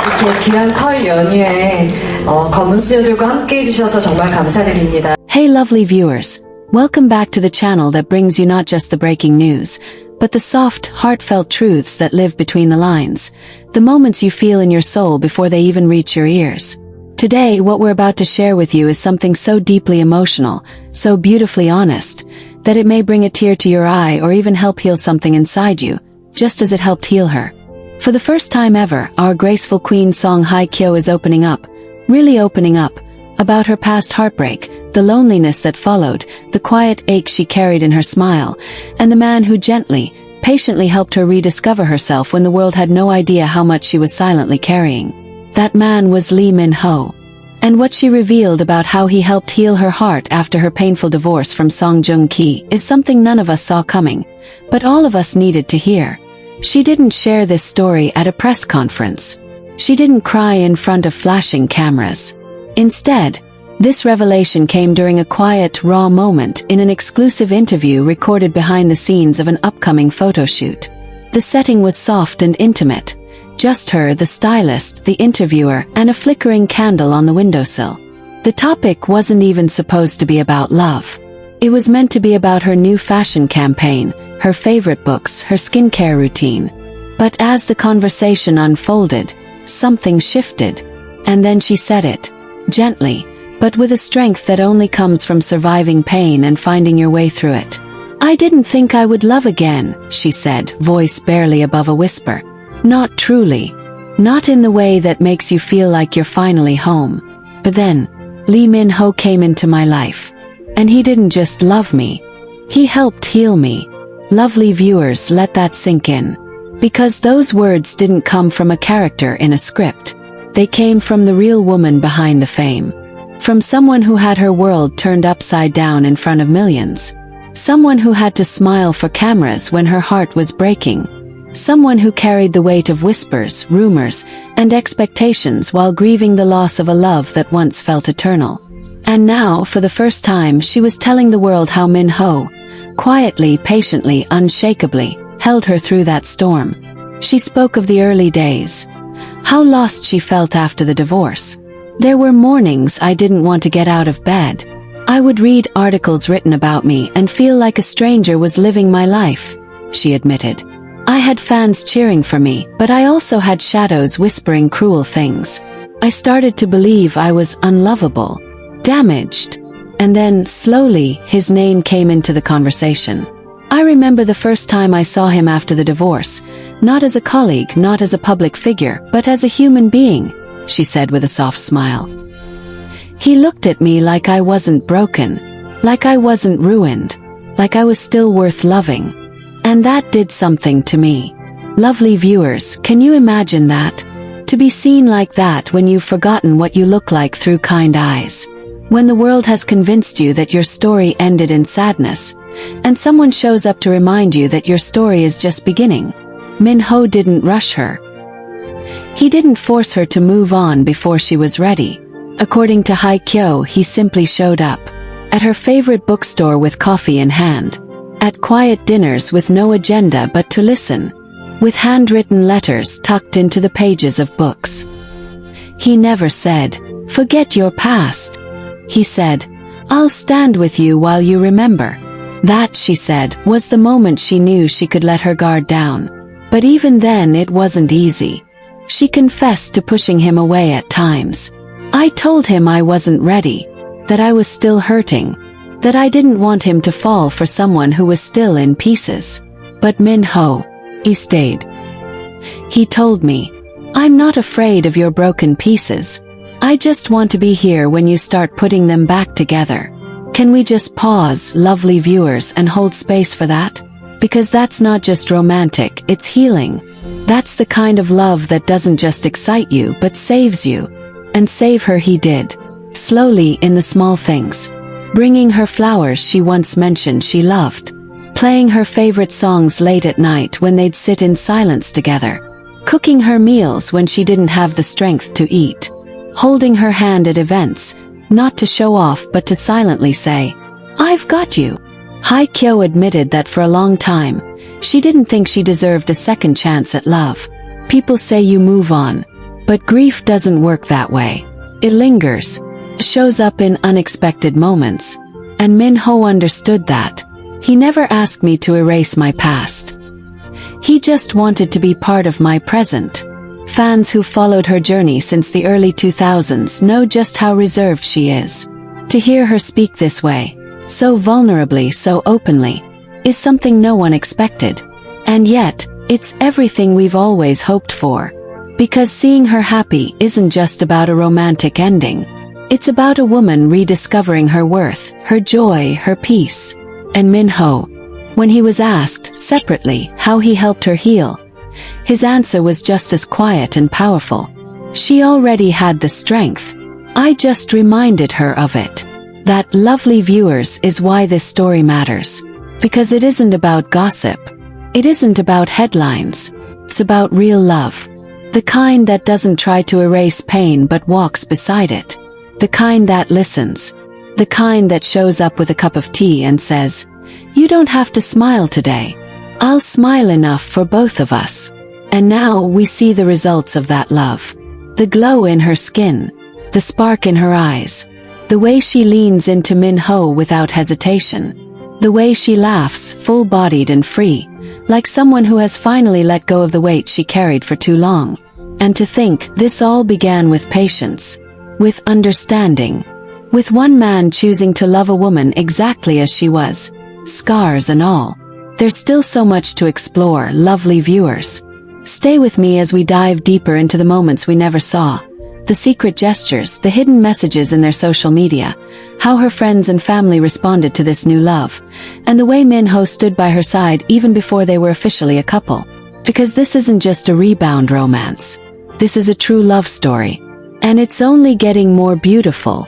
이렇게 귀한 설 연휴에 검은 수요들과 함께 해주셔서 정말 감사드립니다. Hey lovely viewers, welcome back to the channel that brings you not just the breaking news, but the soft, heartfelt truths that live between the lines, the moments you feel in your soul before they even reach your ears. Today, what we're about to share with you is something so deeply emotional, so beautifully honest, that it may bring a tear to your eye or even help heal something inside you, just as it helped heal her. For the first time ever, our graceful queen song Hye Kyo is opening up, really opening up, about her past heartbreak, the loneliness that followed, the quiet ache she carried in her smile, and the man who gently, patiently helped her rediscover herself when the world had no idea how much she was silently carrying. That man was Lee Min-ho. And what she revealed about how he helped heal her heart after her painful divorce from Song Joong-ki is something none of us saw coming, but all of us needed to hear. She didn't share this story at a press conference. She didn't cry in front of flashing cameras. Instead, this revelation came during a quiet, raw moment in an exclusive interview recorded behind the scenes of an upcoming photo shoot. The setting was soft and intimate. Just her, the stylist, the interviewer, and a flickering candle on the windowsill. The topic wasn't even supposed to be about love. It was meant to be about her new fashion campaign, her favorite books, her skincare routine. But as the conversation unfolded, something shifted. And then she said it, gently, but with a strength that only comes from surviving pain and finding your way through it. "I didn't think I would love again," she said, voice barely above a whisper. "Not truly. Not in the way that makes you feel like you're finally home. But then, Lee Min-ho came into my life. And he didn't just love me. He helped heal me." Lovely viewers, let that sink in. Because those words didn't come from a character in a script. They came from the real woman behind the fame. From someone who had her world turned upside down in front of millions. Someone who had to smile for cameras when her heart was breaking. Someone who carried the weight of whispers, rumors, and expectations while grieving the loss of a love that once felt eternal. And now, for the first time, she was telling the world how Min-ho, quietly, patiently, unshakably, held her through that storm. She spoke of the early days. How lost she felt after the divorce. "There were mornings I didn't want to get out of bed. I would read articles written about me and feel like a stranger was living my life," she admitted. "I had fans cheering for me, but I also had shadows whispering cruel things. I started to believe I was unlovable, damaged." And then, slowly, his name came into the conversation. "I remember the first time I saw him after the divorce, not as a colleague, not as a public figure, but as a human being," she said with a soft smile. "He looked at me like I wasn't broken, like I wasn't ruined, like I was still worth loving. And that did something to me." Lovely viewers, can you imagine that? To be seen like that when you've forgotten what you look like through kind eyes. When the world has convinced you that your story ended in sadness, and someone shows up to remind you that your story is just beginning. Min-ho didn't rush her. He didn't force her to move on before she was ready. According to Hye Kyo, he simply showed up. At her favorite bookstore with coffee in hand. At quiet dinners with no agenda but to listen. With handwritten letters tucked into the pages of books. He never said, "Forget your past." He said, "I'll stand with you while you remember." That, she said, was the moment she knew she could let her guard down. But even then it wasn't easy. She confessed to pushing him away at times. "I told him I wasn't ready, that I was still hurting, that I didn't want him to fall for someone who was still in pieces. But Min-ho, he stayed. He told me, 'I'm not afraid of your broken pieces. I just want to be here when you start putting them back together.'" Can we just pause, lovely viewers, and hold space for that? Because that's not just romantic, it's healing. That's the kind of love that doesn't just excite you but saves you. And save her he did. Slowly, in the small things. Bringing her flowers she once mentioned she loved. Playing her favorite songs late at night when they'd sit in silence together. Cooking her meals when she didn't have the strength to eat. Holding her hand at events, not to show off but to silently say, "I've got you." Hye Kyo admitted that for a long time, she didn't think she deserved a second chance at love. People say you move on. But grief doesn't work that way. It lingers, shows up in unexpected moments. And Min-ho understood that. He never asked me to erase my past. He just wanted to be part of my present. Fans who followed her journey since the early 2000s know just how reserved she is. To hear her speak this way, so vulnerably, so openly, is something no one expected. And yet, it's everything we've always hoped for. Because seeing her happy isn't just about a romantic ending. It's about a woman rediscovering her worth, her joy, her peace. And Min-ho, when he was asked, separately, how he helped her heal, his answer was just as quiet and powerful. She already had the strength. I just reminded her of it. That, lovely viewers, is why this story matters. Because it isn't about gossip. It isn't about headlines. It's about real love. The kind that doesn't try to erase pain but walks beside it. The kind that listens. The kind that shows up with a cup of tea and says, "You don't have to smile today. I'll smile enough for both of us." And now we see the results of that love. The glow in her skin. The spark in her eyes. The way she leans into Min-ho without hesitation. The way she laughs, full-bodied and free, like someone who has finally let go of the weight she carried for too long. And to think, this all began with patience. With understanding. With one man choosing to love a woman exactly as she was. Scars and all. There's still so much to explore, lovely viewers. Stay with me as we dive deeper into the moments we never saw. The secret gestures, the hidden messages in their social media, how her friends and family responded to this new love, and the way Min-ho stood by her side even before they were officially a couple. Because this isn't just a rebound romance. This is a true love story. And it's only getting more beautiful.